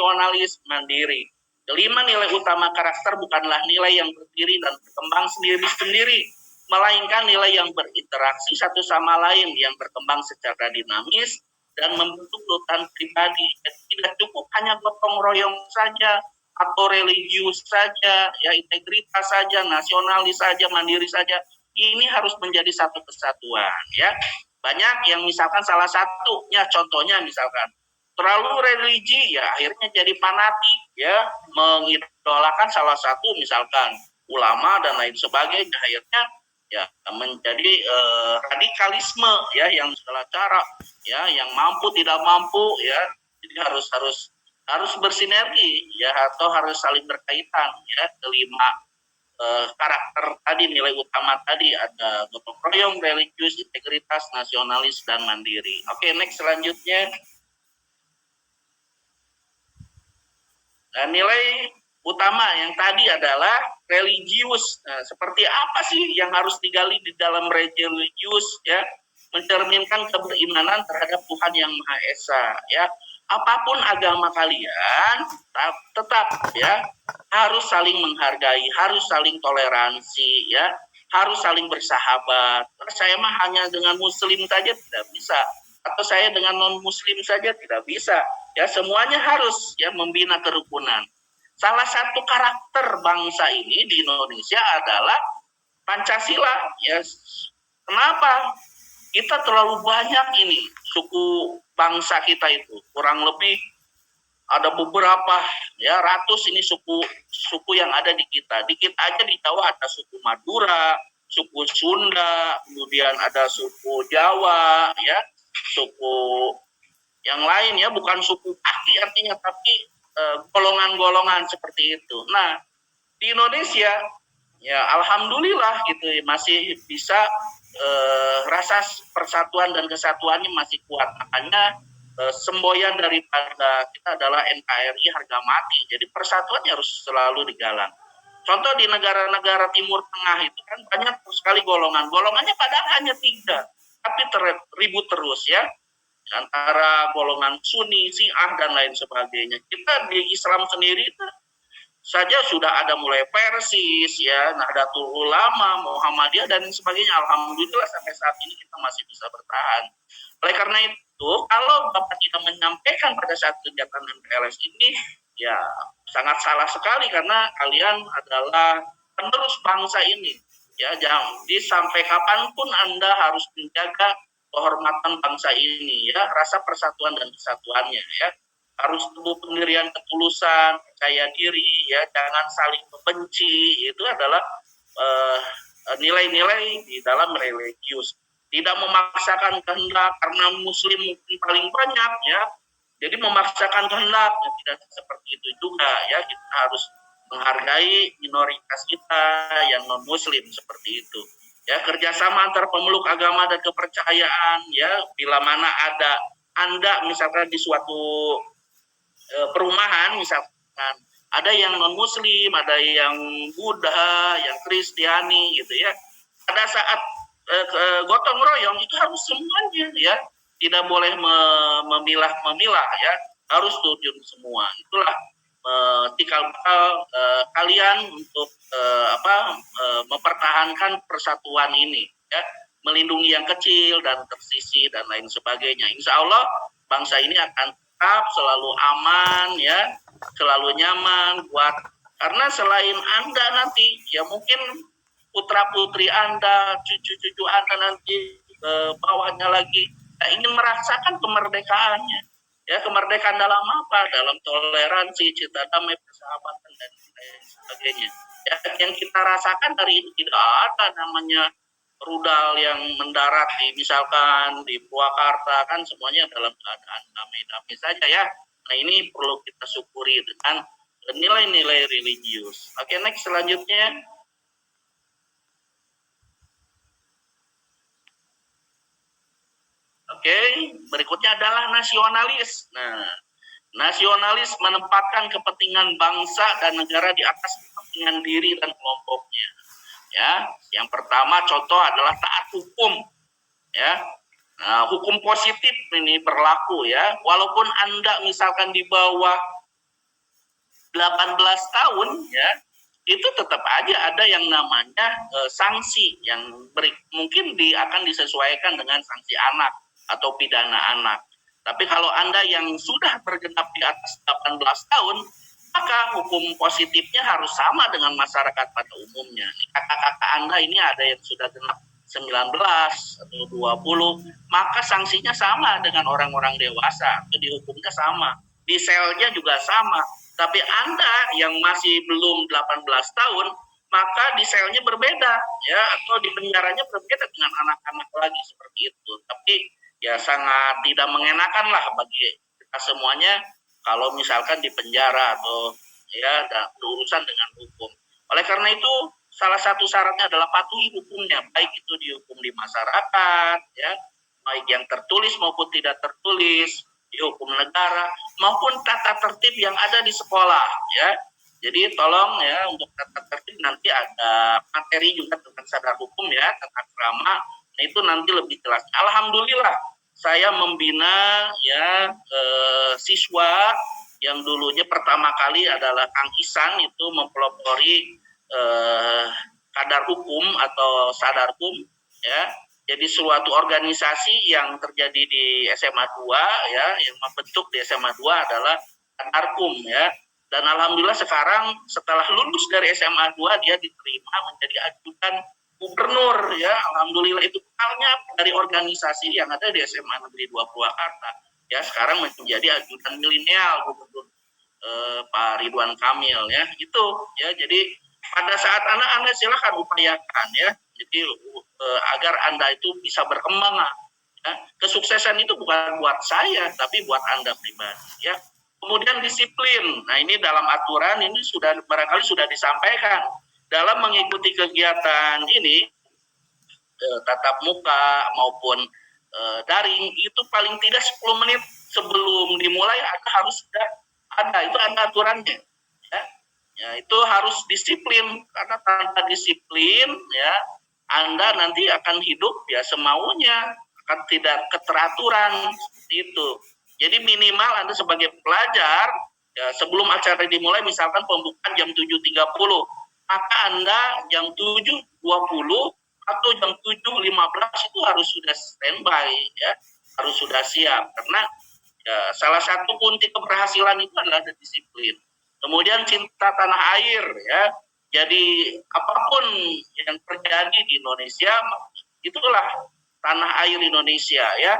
nasionalis, mandiri. Kelima, nilai utama karakter bukanlah nilai yang berdiri dan berkembang sendiri-sendiri, melainkan nilai yang berinteraksi satu sama lain, yang berkembang secara dinamis dan membentuk lutan pribadi. Jadi tidak cukup hanya gotong royong saja atau religius saja, ya integritas saja, nasionalis saja, mandiri saja. Ini harus menjadi satu kesatuan, ya. Banyak yang misalkan salah satunya, contohnya misalkan terlalu religi, ya akhirnya jadi fanatik, ya mengidolakan salah satu misalkan ulama dan lain sebagainya, akhirnya ya menjadi radikalisme, ya yang segala cara, ya yang mampu tidak mampu, ya jadi harus bersinergi, ya atau harus saling berkaitan, ya. Kelima karakter tadi, nilai utama tadi ada gotong royong, religius, integritas, nasionalis, dan mandiri. Oke, next selanjutnya. Nah, nilai utama yang tadi adalah religius. Nah, seperti apa sih yang harus digali di dalam religius, ya? Mencerminkan keberimanan terhadap Tuhan yang Maha Esa, ya. Apapun agama kalian, tetap ya harus saling menghargai, harus saling toleransi, ya, harus saling bersahabat. Saya mah hanya dengan Muslim saja tidak bisa, atau saya dengan non Muslim saja tidak bisa. Ya, semuanya harus ya membina kerukunan. Salah satu karakter bangsa ini di Indonesia adalah Pancasila. Ya, kenapa? Kita terlalu banyak ini suku bangsa kita itu, kurang lebih ada beberapa ya ratus ini suku yang ada di kita. Di kita aja di Jawa ada suku Madura, suku Sunda, kemudian ada suku Jawa, ya, suku yang lain, ya, bukan suku kaki artinya, tapi golongan-golongan seperti itu. Nah, di Indonesia ya alhamdulillah gitu masih bisa rasa persatuan dan kesatuannya masih kuat. Makanya semboyan daripada kita adalah NKRI harga mati. Jadi persatuan harus selalu digalang. Contoh di negara-negara Timur Tengah itu kan banyak sekali golongan. Golongannya padahal hanya 3, tapi ribut terus, ya. Antara golongan Sunni, Syiah, dan lain sebagainya. Kita di Islam sendiri itu saja sudah ada mulai Persis, ya, Nahdlatul Ulama, Muhammadiyah, dan sebagainya. Alhamdulillah sampai saat ini kita masih bisa bertahan. Oleh karena itu, kalau Bapak tidak menyampaikan pada saat kegiatan MPLS ini, ya sangat salah sekali, karena kalian adalah penerus bangsa ini. Ya, jangan sampai kapanpun Anda harus menjaga kehormatan bangsa ini, ya, rasa persatuan dan kesatuannya, ya. Harus tumbuh pendirian ketulusan, percaya diri, ya, jangan saling membenci. Itu adalah nilai-nilai di dalam religius. Tidak memaksakan kehendak karena Muslim mungkin paling banyak, ya. Jadi memaksakan kehendak, ya, tidak seperti itu juga, ya. Kita harus menghargai minoritas kita yang non Muslim seperti itu. Ya, kerjasama antar pemeluk agama dan kepercayaan, ya. Bila mana ada Anda misalkan di suatu perumahan, misalkan ada yang non Muslim, ada yang Buddha, yang Kristiani, gitu, ya. Pada saat gotong royong itu harus semuanya, ya, tidak boleh memilah, ya, harus turun semua. Itulah tikal bakal kalian untuk mempertahankan persatuan ini, ya, melindungi yang kecil dan tersisih dan lain sebagainya. Insya Allah bangsa ini akan tetap selalu aman, ya, selalu nyaman karena selain Anda nanti, ya mungkin putra putri Anda, cucu-cucu Anda nanti bawahnya lagi ingin merasakan kemerdekaannya, ya, kemerdekaan dalam apa? Dalam toleransi, cinta damai, persahabatan, dan lain sebagainya. Ya, yang kita rasakan hari ini tidak ada namanya rudal yang mendarat di misalkan di Purwakarta, kan semuanya dalam keadaan damai-damai saja, ya. Nah, ini perlu kita syukuri dengan nilai-nilai religius. Oke, next selanjutnya. Oke, berikutnya adalah nasionalis. Nah, nasionalis menempatkan kepentingan bangsa dan negara di atas kepentingan diri dan kelompoknya. Ya, yang pertama contoh adalah taat hukum, ya. Nah, hukum positif ini berlaku, ya. Walaupun Anda misalkan di bawah 18 tahun ya, itu tetap aja ada yang namanya sanksi yang mungkin akan disesuaikan dengan sanksi anak atau pidana anak. Tapi kalau Anda yang sudah bergenap di atas 18 tahun, maka hukum positifnya harus sama dengan masyarakat pada umumnya. Kakak-kakak Anda ini ada yang sudah genap 19 atau 20, maka sanksinya sama dengan orang-orang dewasa, dihukumnya sama, di selnya juga sama. Tapi Anda yang masih belum 18 tahun, maka di selnya berbeda ya, atau di penjaranya berbeda dengan anak-anak lagi seperti itu. Tapi ya sangat tidak mengenakan lah bagi kita semuanya kalau misalkan di penjara atau ya berurusan dengan hukum. Oleh karena itu salah satu syaratnya adalah patuhi hukumnya, baik itu dihukum di masyarakat ya, baik yang tertulis maupun tidak tertulis, di hukum negara maupun tata tertib yang ada di sekolah ya. Jadi tolong ya untuk tata tertib nanti ada materi juga tentang sadar hukum ya, tata krama. Nah itu nanti lebih jelas. Alhamdulillah saya membina ya siswa yang dulunya pertama kali adalah Kang Isan itu mempelopori kadar hukum atau sadar hukum ya. Jadi suatu organisasi yang terjadi di SMA 2 ya, yang membentuk di SMA 2 adalah Kadarkum ya. Dan alhamdulillah sekarang setelah lulus dari SMA 2 dia diterima menjadi ajudan gubernur ya. Alhamdulillah itu halnya dari organisasi yang ada di SMA Negeri 2 Purwakarta. Ya sekarang menjadi ajudan milenial gubernur Pak Ridwan Kamil ya. Itu ya, jadi pada saat Anda silakan upayakan ya. Jadi agar Anda itu bisa berkembang ya. Kesuksesan itu bukan buat saya tapi buat Anda pribadi ya. Kemudian disiplin. Nah, ini dalam aturan ini sudah barangkali sudah disampaikan. Dalam mengikuti kegiatan ini tatap muka maupun daring itu paling tidak 10 menit sebelum dimulai harus sudah ada, itu ada aturannya ya. Ya, itu harus disiplin karena tanpa disiplin ya Anda nanti akan hidup ya semaunya, akan tidak keteraturan seperti itu. Jadi minimal Anda sebagai pelajar ya, sebelum acara dimulai misalkan pembukaan jam 7.30, maka Anda jam 7.20 atau jam 7.15 itu harus sudah standby ya, harus sudah siap karena ya, salah satu kunci keberhasilan itu adalah disiplin. Kemudian cinta tanah air ya. Jadi apapun yang terjadi di Indonesia itulah tanah air Indonesia ya.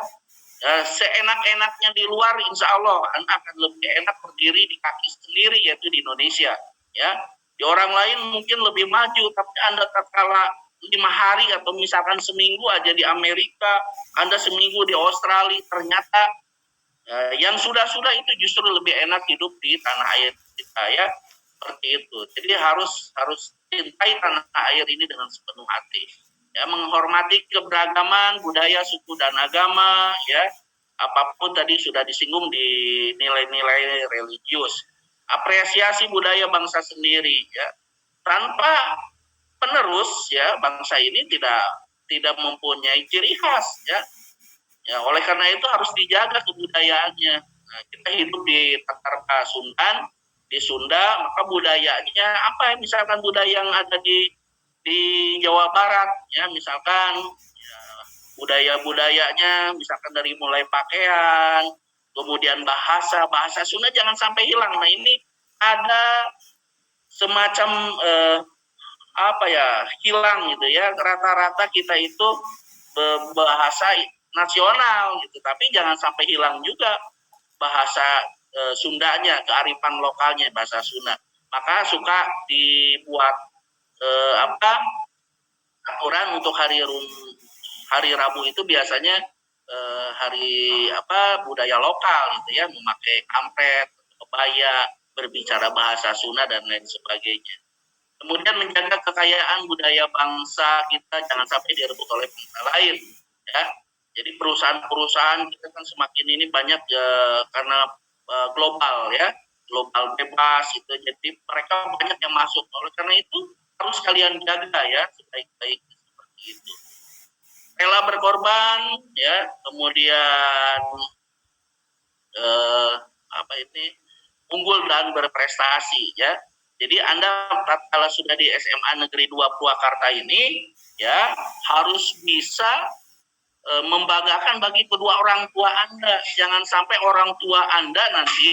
Seenak-enaknya di luar insya Allah Anda akan lebih enak berdiri di kaki sendiri yaitu di Indonesia ya. Di orang lain mungkin lebih maju tapi Anda tatkala 5 hari atau misalkan seminggu aja di Amerika, Anda seminggu di Australia, ternyata yang sudah-sudah itu justru lebih enak hidup di tanah air kita ya, seperti itu. Jadi harus cintai tanah air ini dengan sepenuh hati ya, menghormati keberagaman budaya, suku dan agama ya, apapun tadi sudah disinggung di nilai-nilai religius, apresiasi budaya bangsa sendiri ya, tanpa penerus ya bangsa ini tidak mempunyai ciri khas ya. Ya, oleh karena itu harus dijaga kebudayaannya. Nah, kita hidup di Tatarka Sundan, di Sunda, maka budayanya apa ya? Misalkan budaya yang ada di Jawa Barat, ya misalkan ya, budaya-budayanya, misalkan dari mulai pakaian, kemudian bahasa Sunda jangan sampai hilang. Nah ini ada semacam apa ya hilang gitu ya. Rata-rata kita itu bahasa nasional gitu, tapi jangan sampai hilang juga bahasa Sundanya, kearifan lokalnya bahasa Sunda. Maka suka dibuat aturan untuk hari Rabu itu biasanya hari budaya lokal gitu ya, memakai kampret, kebaya, berbicara bahasa Sunda dan lain sebagainya. Kemudian menjaga kekayaan budaya bangsa kita jangan sampai direbut oleh bangsa lain ya. Jadi perusahaan-perusahaan kita kan semakin ini banyak karena global ya, global bebas itu, jadi mereka banyak yang masuk. Oleh karena itu harus kalian jaga ya sebaik-baiknya seperti itu. Rela berkorban ya, kemudian unggul dan berprestasi ya. Jadi Anda kalau sudah di SMA Negeri 2 Purwakarta ini ya harus bisa membanggakan bagi kedua orang tua Anda. Jangan sampai orang tua Anda nanti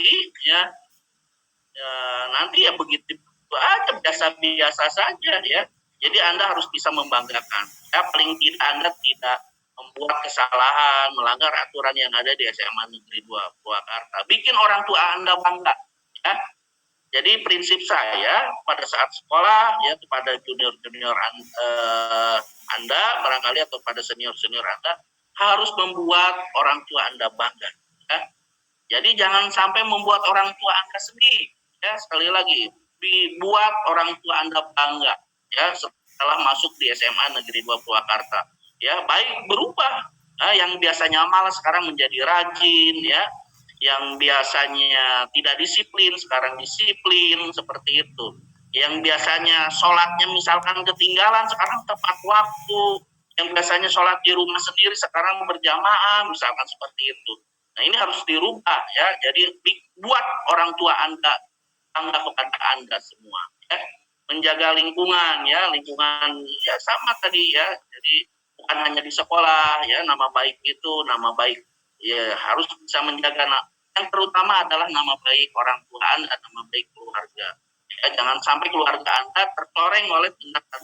nanti ya begitu aja biasa-biasa saja ya. Jadi Anda harus bisa membanggakan. Ya paling tidak Anda tidak membuat kesalahan, melanggar aturan yang ada di SMA Negeri 2 Purwakarta. Bikin orang tua Anda bangga ya. Jadi prinsip saya pada saat sekolah ya kepada junior-junior Anda barangkali atau pada senior-senior Anda harus membuat orang tua Anda bangga. Ya. Jadi jangan sampai membuat orang tua Anda sedih. Ya sekali lagi dibuat orang tua Anda bangga. Ya setelah masuk di SMA Negeri 2 Purwakarta. Ya baik berubah. Yang biasanya malas sekarang menjadi rajin ya. Yang biasanya tidak disiplin sekarang disiplin seperti itu. Yang biasanya sholatnya misalkan ketinggalan sekarang tepat waktu. Yang biasanya sholat di rumah sendiri sekarang berjamaah misalkan seperti itu. Nah ini harus dirubah ya. Jadi buat orang tua Anda bangga kepada Anda semua. Ya. Menjaga lingkungan ya, lingkungan ya sama tadi ya. Jadi bukan hanya di sekolah ya, nama baik itu nama baik ya harus bisa menjaga yang terutama adalah nama baik orang tua Anda, nama baik keluarga. Ya, jangan sampai keluarga Anda tercoreng oleh tindakan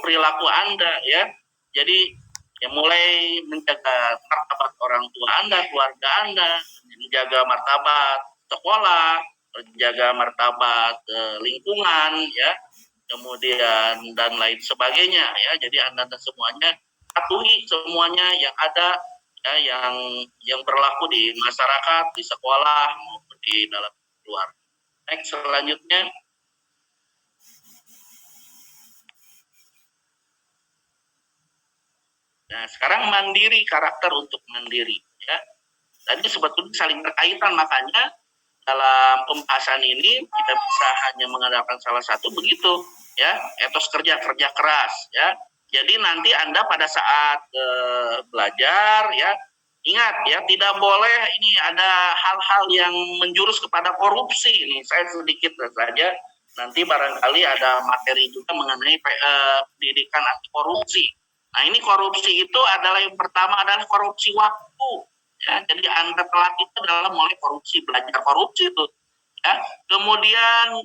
perilaku Anda ya. Jadi ya mulai menjaga martabat orang tua Anda, keluarga Anda, menjaga martabat sekolah, menjaga martabat lingkungan ya. Kemudian dan lain sebagainya ya. Jadi Anda semuanya patuhi semuanya yang ada ya, yang berlaku di masyarakat, di sekolah maupun di dalam keluarga. Next selanjutnya. Nah, sekarang mandiri, karakter untuk mandiri ya. Tadi sebetulnya saling berkaitan, makanya dalam pembahasan ini kita bisa hanya mengandalkan salah satu begitu ya, etos kerja keras ya. Jadi nanti Anda pada saat belajar ya ingat ya tidak boleh ini ada hal-hal yang menjurus kepada korupsi. Ini saya sedikit saja nanti barangkali ada materi juga mengenai pendidikan anti korupsi. Nah ini korupsi itu adalah yang pertama adalah korupsi waktu. Ya, jadi Anda telat itu adalah mulai korupsi, belajar korupsi itu. Ya. Kemudian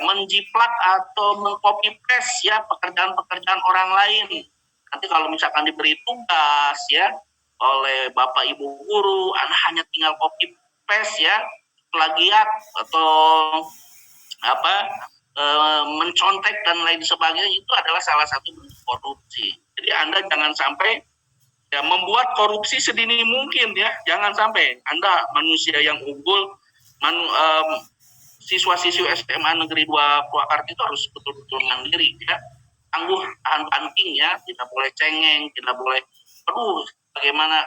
menjiplak atau mengcopy paste ya pekerjaan-pekerjaan orang lain. Nanti kalau misalkan diberi tugas ya oleh Bapak Ibu guru, Anda hanya tinggal copy paste ya, plagiat atau mencontek dan lain sebagainya itu adalah salah satu bentuk korupsi. Jadi Anda jangan sampai ya membuat korupsi sedini mungkin ya, jangan sampai Anda manusia yang unggul, siswa-siswi SMA Negeri 2 Purwakarta itu harus betul-betul mandiri ya, tangguh tahan banting ya, tidak boleh cengeng, tidak boleh bagaimana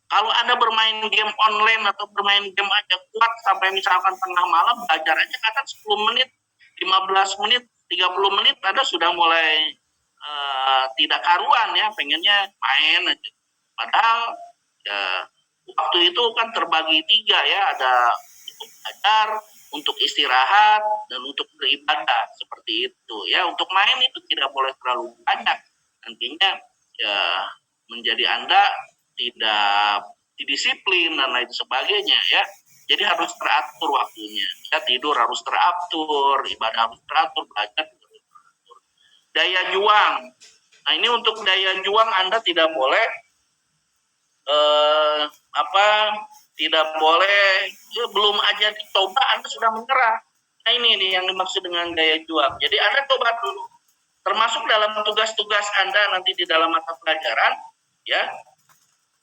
kalau Anda bermain game online atau bermain game aja kuat sampai misalkan tengah malam belajar aja kadang 10 menit, 15 menit, 30 menit Anda sudah mulai tidak karuan ya, pengennya main aja. Padahal ya, waktu itu kan terbagi 3 ya, ada untuk belajar, untuk istirahat, dan untuk beribadah seperti itu ya. Untuk main itu tidak boleh terlalu banyak, nantinya ya menjadi Anda tidak disiplin dan lain sebagainya ya. Jadi harus teratur waktunya ya, tidur harus teratur, ibadah harus teratur, belajar teratur. Daya juang, nah ini untuk daya juang Anda tidak boleh tidak boleh ya, belum aja dicoba Anda sudah menyerah. Nah ini nih yang dimaksud dengan daya juang. Jadi Anda coba dulu, termasuk dalam tugas-tugas Anda nanti di dalam mata pelajaran ya,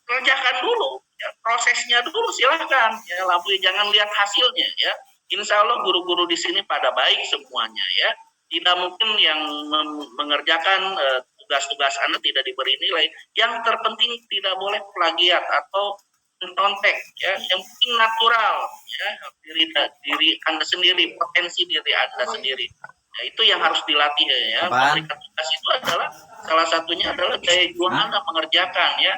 kerjakan dulu ya, prosesnya dulu silahkan ya, jangan lihat hasilnya ya. Insya Allah guru-guru di sini pada baik semuanya ya, tidak mungkin yang mengerjakan tugas-tugas Anda tidak diberi nilai. Yang terpenting tidak boleh plagiat atau mencontek ya, yang penting natural ya, diri Anda sendiri, potensi diri Anda sendiri ya, itu yang harus dilatih ya. Memberikan tugas itu adalah salah satunya adalah daya juang Anda mengerjakan ya.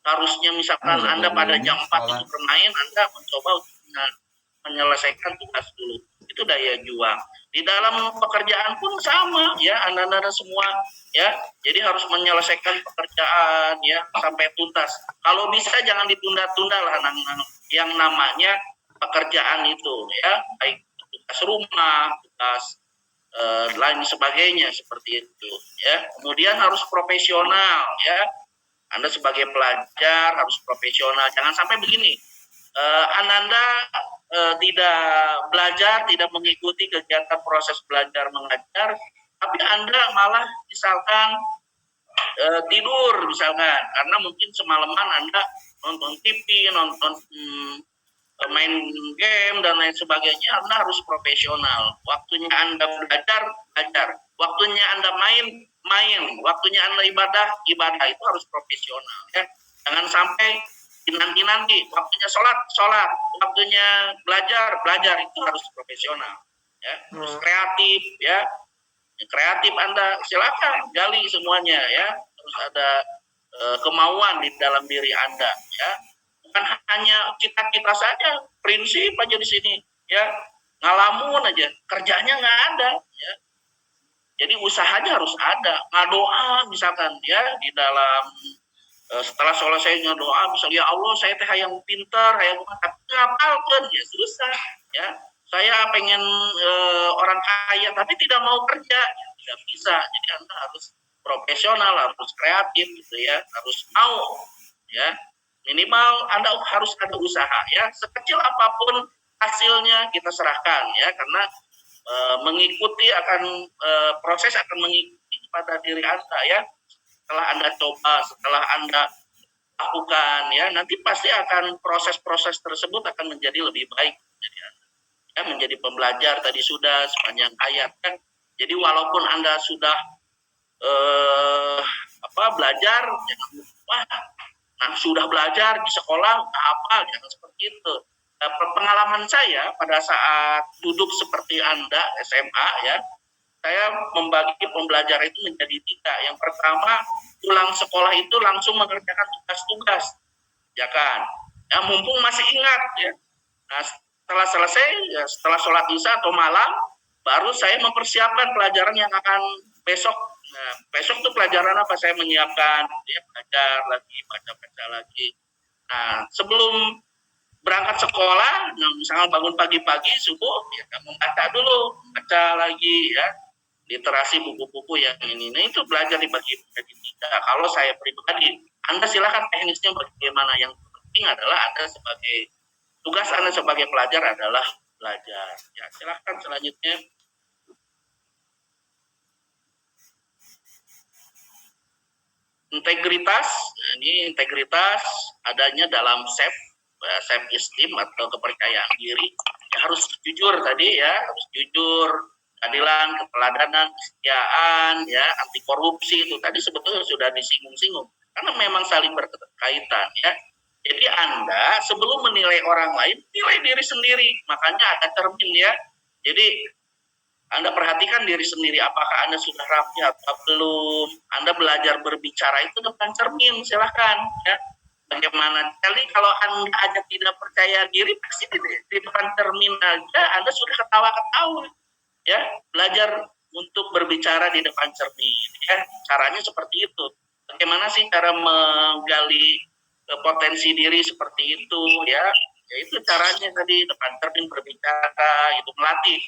Harusnya misalkan Anda pada jam 4 itu bermain, Anda mencoba untuk menyelesaikan tugas dulu. Itu daya juang. Di dalam pekerjaan pun sama ya, Anda semua ya. Jadi harus menyelesaikan pekerjaan ya sampai tuntas. Kalau bisa jangan ditunda-tunda lah yang namanya pekerjaan itu ya, baik tugas rumah, tugas lain sebagainya seperti itu ya. Kemudian harus profesional ya. Anda sebagai pelajar harus profesional. Jangan sampai begini, Ananda tidak belajar, tidak mengikuti kegiatan proses belajar mengajar, tapi Anda malah misalkan tidur misalkan, karena mungkin semalaman Anda nonton TV, nonton main game dan lain sebagainya. Anda harus profesional. Waktunya Anda belajar, belajar. Waktunya Anda main, main. Waktunya Anda ibadah, ibadah. Itu harus profesional ya. Jangan sampai nanti waktunya sholat. Waktunya belajar. Itu harus profesional ya. Harus kreatif ya. Kreatif Anda silakan gali semuanya ya. Harus ada kemauan di dalam diri Anda ya. Bukan hanya kita saja, prinsip aja di sini ya, ngalamun aja, kerjanya nggak ada ya. Jadi usahanya harus ada, ngadoa misalkan ya di dalam setelah sholat saya ngadoa, misalnya ya Allah saya teh hayang pintar, hayang ngapalkeun ya susah ya. Saya pengen orang kaya tapi tidak mau kerja, ya, tidak bisa. Jadi Anda harus profesional, harus kreatif gitu ya, harus mau ya. Minimal Anda harus ada usaha ya, sekecil apapun hasilnya kita serahkan ya, karena mengikuti akan proses akan mengikuti pada diri Anda ya. Setelah Anda coba, setelah Anda lakukan ya, nanti pasti akan proses-proses tersebut akan menjadi lebih baik menjadi Anda. Ya, menjadi pembelajar tadi sudah sepanjang ayat kan. Jadi walaupun Anda sudah belajar, jangan lupa sudah belajar di sekolah apa, jangan seperti itu. Pengalaman saya pada saat duduk seperti Anda SMA ya, saya membagi pembelajaran itu menjadi 3. Yang pertama, pulang sekolah itu langsung mengerjakan tugas-tugas, ya kan? Ya, mumpung masih ingat ya. Nah, setelah selesai, ya, setelah sholat isya atau malam, baru saya mempersiapkan pelajaran yang akan besok. Nah, besok tuh pelajaran apa? Saya menyiapkan, ya, belajar lagi, baca-baca lagi. Nah, sebelum berangkat sekolah, nah, misalnya bangun pagi-pagi, subuh, ya, membaca dulu, baca lagi, ya, literasi buku-buku yang ini. Nah, itu belajar dibagi menjadi 3. Kalau saya pribadi, Anda silakan teknisnya bagaimana. Yang penting adalah Anda sebagai, tugas Anda sebagai pelajar adalah belajar. Ya, silakan selanjutnya. Integritas, nah ini integritas adanya dalam self esteem atau kepercayaan diri. Ya, harus jujur tadi ya, harus jujur, keadilan, keteladanan, kesetiaan, ya, anti korupsi itu tadi sebetulnya sudah disinggung-singgung karena memang saling berkaitan ya. Jadi Anda sebelum menilai orang lain, nilai diri sendiri. Makanya ada cermin ya. Jadi Anda perhatikan diri sendiri, apakah Anda sudah rapi atau belum. Anda belajar berbicara itu depan cermin, silahkan ya. Bagaimana kali kalau Anda aja tidak percaya diri, pasti di depan cermin aja Anda sudah ketawa-ketawa ya. Belajar untuk berbicara di depan cermin ya. Caranya seperti itu. Bagaimana sih cara menggali potensi diri seperti itu ya. Ya itu caranya tadi, depan cermin berbicara, itu melatih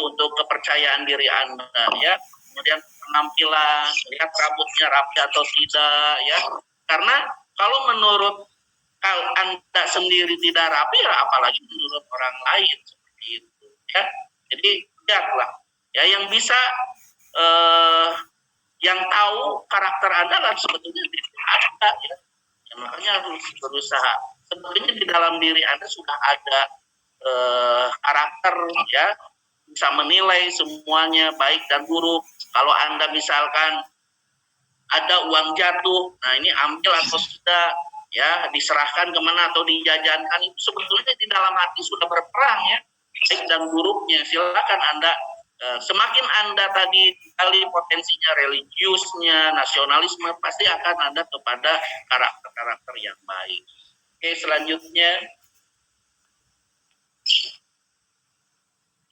untuk kepercayaan diri Anda ya. Kemudian penampilan, lihat rambutnya rapi atau tidak ya. Karena kalau menurut Anda sendiri tidak rapi, ya apalagi menurut orang lain seperti itu ya. Jadi lihatlah ya, yang bisa yang tahu karakter Anda lah sebetulnya diri Anda ya. Ya, makanya harus berusaha. Sebetulnya di dalam diri Anda sudah ada karakter ya, bisa menilai semuanya baik dan buruk. Kalau Anda misalkan ada uang jatuh, nah ini ambil atau tidak ya, diserahkan kemana atau dijajankan, itu sebetulnya di dalam hati sudah berperang ya, baik dan buruknya. Silakan Anda, semakin Anda tadi sekali potensinya religiusnya, nasionalisme pasti akan ada kepada karakter-karakter yang baik. Oke, selanjutnya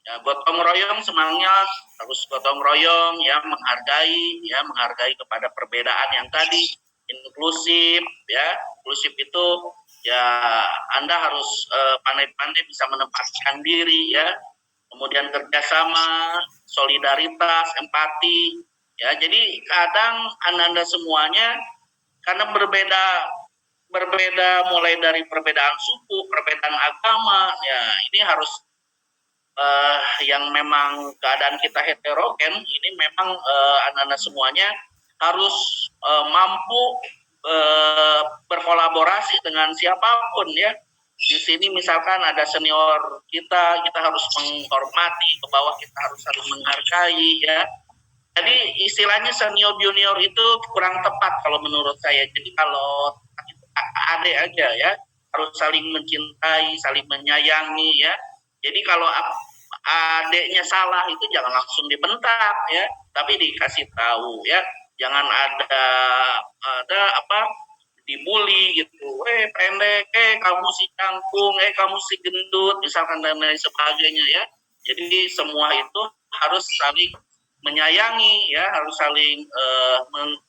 ya, gotong royong semangat, harus gotong royong ya, menghargai kepada perbedaan yang tadi, inklusif ya. Inklusif itu ya Anda harus pandai-pandai bisa menempatkan diri ya, kemudian kerjasama, solidaritas, empati ya. Jadi kadang Anda semuanya karena berbeda mulai dari perbedaan suku, perbedaan agama ya, ini harus yang memang keadaan kita heterogen, ini memang anak-anak semuanya harus mampu berkolaborasi dengan siapapun ya. Di sini misalkan ada senior kita harus menghormati, ke bawah kita harus saling menghargai ya. Jadi istilahnya senior junior itu kurang tepat kalau menurut saya. Jadi kalau adik aja ya, harus saling mencintai, saling menyayangi ya. Jadi kalau adiknya salah itu jangan langsung dibentak ya, tapi dikasih tahu ya. Jangan ada apa dibully gitu, pendek, kamu si cangkung, kamu si gendut, misalkan dan lain sebagainya ya. Jadi semua itu harus saling menyayangi ya, harus saling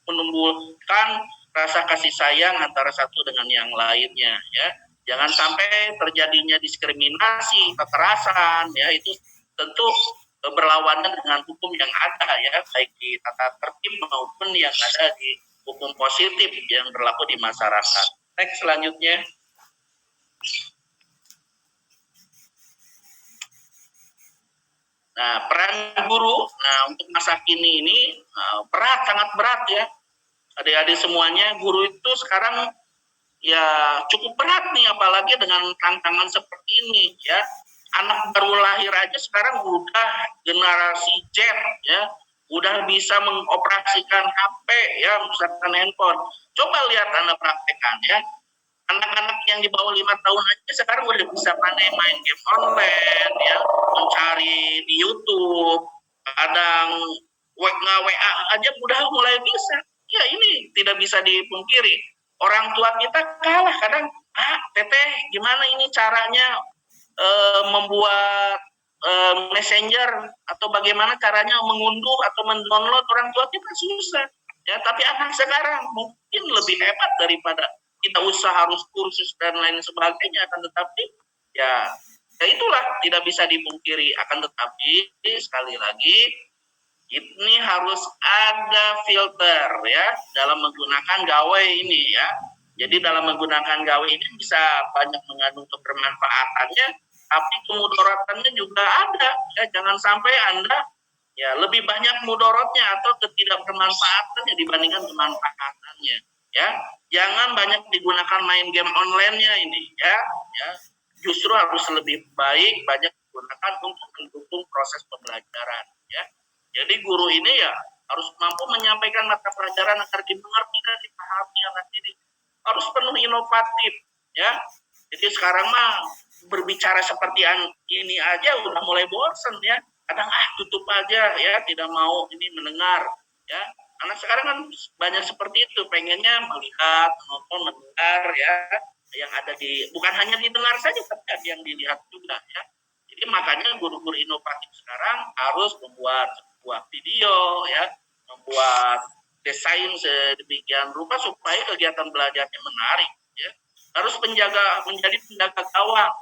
menumbuhkan rasa kasih sayang antara satu dengan yang lainnya ya. Jangan sampai terjadinya diskriminasi, kekerasan ya, itu tentu berlawanan dengan hukum yang ada ya, baik di tata tertib maupun yang ada di hukum positif yang berlaku di masyarakat. Next selanjutnya. Nah, peran guru, untuk masa kini ini berat, sangat berat ya. Adik-adik semuanya, guru itu sekarang ya cukup berat nih, apalagi dengan tantangan seperti ini ya. Anak baru lahir aja sekarang udah generasi Z ya, udah bisa mengoperasikan HP ya, misalkan handphone. Coba lihat Anda praktekkan ya. Anak-anak yang di bawah 5 tahun aja sekarang udah bisa pandai main game online ya, mencari di YouTube, kadang WA aja udah mulai bisa. Ya ini tidak bisa dipungkiri. Orang tua kita kalah kadang, teteh gimana ini caranya membuat messenger atau bagaimana caranya mengunduh atau mendownload, orang tua kita susah. Ya, tapi anak sekarang mungkin lebih hebat daripada kita, usaha harus kursus dan lain sebagainya, akan tetapi ya itulah tidak bisa dipungkiri. Akan tetapi sekali lagi ini harus ada filter ya dalam menggunakan gawai ini ya. Jadi dalam menggunakan gawai ini bisa banyak mengandung kebermanfaatannya, tapi kemudaratnya juga ada ya. Jangan sampai Anda ya lebih banyak mudorotnya atau ketidakbermanfaatannya dibandingkan kemanfaatannya ya. Jangan banyak digunakan main game online-nya ini ya. Justru harus lebih baik banyak digunakan untuk mendukung proses pembelajaran ya. Jadi guru ini ya harus mampu menyampaikan mata pelajaran agar dimengerti dan dipahami anak didik, harus penuh inovatif ya. Jadi sekarang mah berbicara seperti ini aja udah mulai bosan ya. Kadang tutup aja ya, tidak mau ini mendengar ya. Anak sekarang kan banyak seperti itu, pengennya melihat, menonton, mendengar ya, yang ada di, bukan hanya didengar saja tapi ada yang dilihat juga ya. Jadi makanya guru-guru inovatif sekarang harus membuat sebuah video ya, membuat desain sedemikian rupa supaya kegiatan belajarnya menarik ya. Harus menjadi penjaga gawang.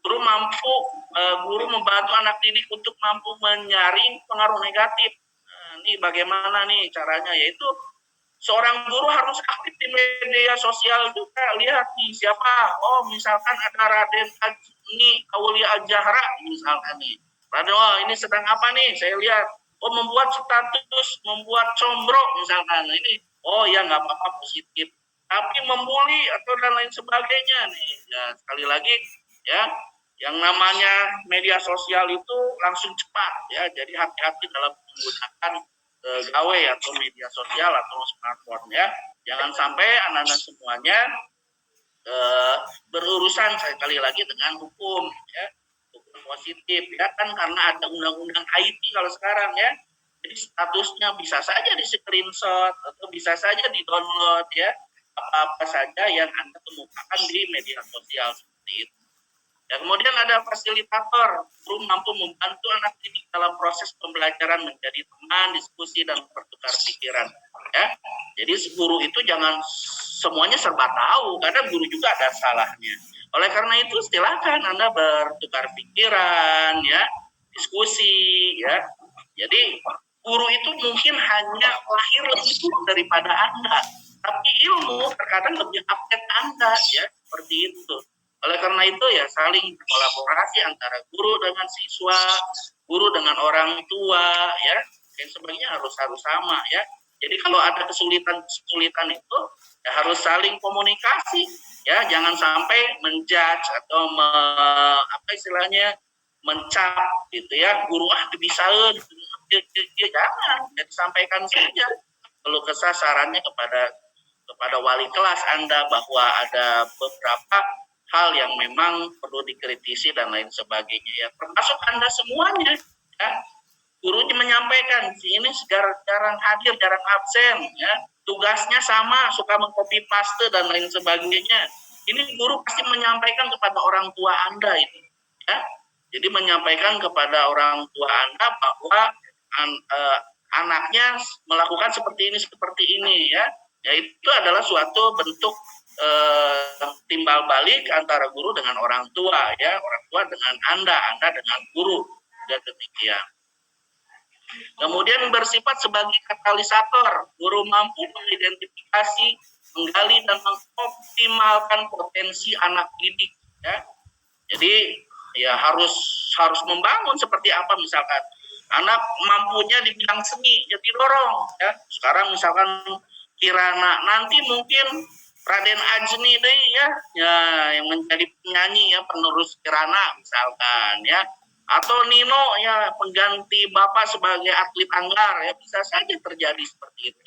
Guru membantu anak didik untuk mampu menyaring pengaruh negatif. Ini bagaimana nih caranya, yaitu seorang guru harus aktif di media sosial juga. Lihat nih siapa, misalkan ada Raden ini Aulia Al-Jahra misalkan nih. Raden, ini sedang apa nih, saya lihat membuat status, membuat combro misalkan, ini ya nggak apa-apa, positif. Tapi membuli atau dan lain sebagainya nih ya, sekali lagi ya, yang namanya media sosial itu langsung cepat ya, jadi hati-hati dalam menggunakan gawai atau media sosial atau smartphone ya. Jangan sampai anak-anak semuanya berurusan sekali lagi dengan hukum ya, hukum positif ya kan, karena ada undang-undang IT kalau sekarang ya. Jadi statusnya bisa saja di screenshot atau bisa saja di download ya, apa-apa saja yang Anda kemukakan di media sosial seperti itu. Dan kemudian ada fasilitator, guru mampu membantu anak didik dalam proses pembelajaran menjadi teman, diskusi, dan bertukar pikiran. Ya, jadi guru itu jangan semuanya serba tahu, karena guru juga ada salahnya. Oleh karena itu, silakan Anda bertukar pikiran, ya, diskusi, ya. Jadi guru itu mungkin hanya lahir lebih dulu daripada Anda, tapi ilmu terkadang lebih update Anda, ya, seperti itu. Oleh karena itu ya saling kolaborasi antara guru dengan siswa, guru dengan orang tua, ya, dan sebagainya harus sama ya. Jadi kalau ada kesulitan itu ya harus saling komunikasi, ya, jangan sampai menjudge atau apa istilahnya mencap gitu ya, guru kebisaeun, dia jangan, ya disampaikan saja kalau kesah sarannya kepada wali kelas Anda bahwa ada beberapa hal yang memang perlu dikritisi dan lain sebagainya ya, termasuk Anda semuanya ya. Gurunya menyampaikan si ini jarang hadir, jarang absen ya, tugasnya sama, suka mengcopy paste dan lain sebagainya. Ini guru pasti menyampaikan kepada orang tua Anda ini ya. Jadi menyampaikan kepada orang tua Anda bahwa anaknya melakukan seperti ini ya. Ya itu adalah suatu bentuk timbal balik antara guru dengan orang tua ya, orang tua dengan Anda dengan guru dan demikian. Kemudian bersifat sebagai katalisator, guru mampu mengidentifikasi, menggali dan mengoptimalkan potensi anak didik ya. Jadi ya harus membangun seperti apa, misalkan anak mampunya di bidang seni ya didorong ya. Sekarang misalkan Kirana, nanti mungkin Raden Ajni deh ya yang menjadi penyanyi ya, penerus Kirana misalkan ya, atau Nino ya pengganti Bapak sebagai atlet anggar ya, bisa saja terjadi seperti itu.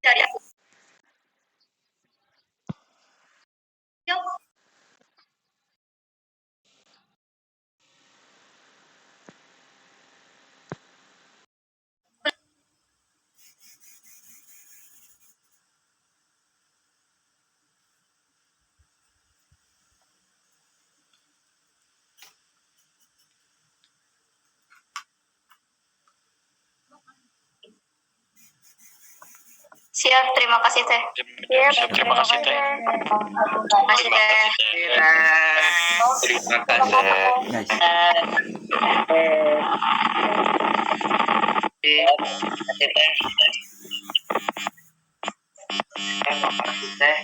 Dari aku. Yuk. Siap, terima kasih Teh. Siap, terima kasih Teh. Terima kasih Teh. Terima kasih. Terima kasih Teh.